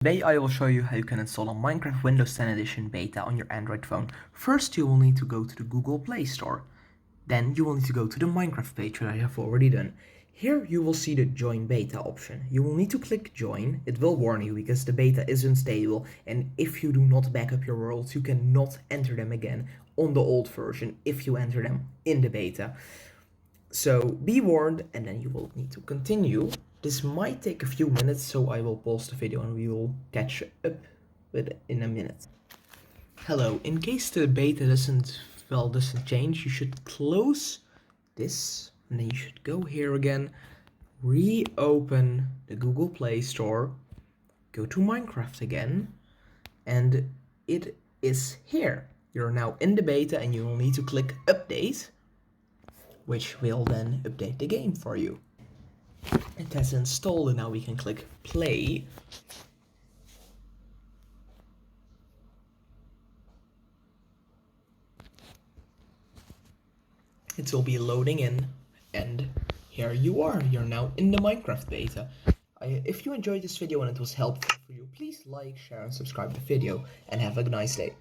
Today I will show you how you can install a Minecraft Windows 10 Edition beta on your Android phone. First you will need to go to the Google Play Store. Then you will need to go to the Minecraft page, which I have already done. Here you will see the Join Beta option. You will need to click Join. It will warn you because the beta is unstable, and if you do not back up your worlds, you cannot enter them again on the old version if you enter them in the beta. So be warned, and then you will need to continue. This might take a few minutes, so I will pause the video and we will catch up with it in a minute. Hello, in case the beta doesn't change, you should close this, and then you should go here again, reopen the Google Play Store, go to Minecraft again, and it is here. You're now in the beta and you will need to click Update, which will then update the game for you. It has installed and now we can click play. It will be loading in, and here you are. You're now in the Minecraft beta. If you enjoyed this video and it was helpful for you, please like, share and subscribe the video, and have a nice day.